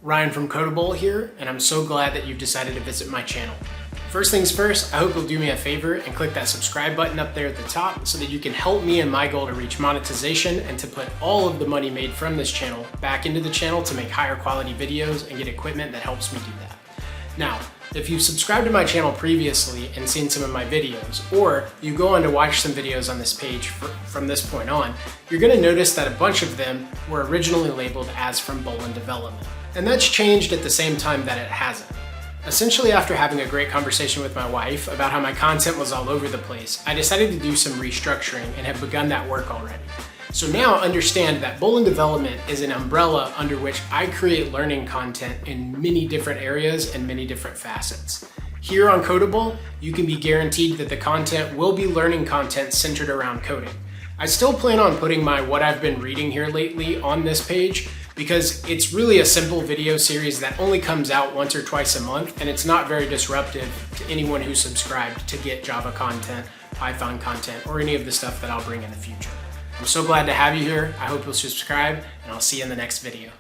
Ryan from Codable here, and I'm so glad that you've decided to visit my channel. First things first, I hope you'll do me a favor and click that subscribe button up there at the top so that you can help me in my goal to reach monetization and to put all of the money made from this channel back into the channel to make higher quality videos and get equipment that helps me do that. Now, if you've subscribed to my channel previously and seen some of my videos, or you go on to watch some videos on this page from this point on, you're gonna notice that a bunch of them were originally labeled as from Bolin Development. And that's changed at the same time that it hasn't. Essentially, after having a great conversation with my wife about how my content was all over the place, I decided to do some restructuring and have begun that work already. So now understand that Bolin Development is an umbrella under which I create learning content in many different areas and many different facets. Here on Codable, you can be guaranteed that the content will be learning content centered around coding. I still plan on putting my what I've been reading here lately on this page because it's really a simple video series that only comes out once or twice a month, and it's not very disruptive to anyone who's subscribed to get Java content, Python content, or any of the stuff that I'll bring in the future. I'm so glad to have you here. I hope you'll subscribe, and I'll see you in the next video.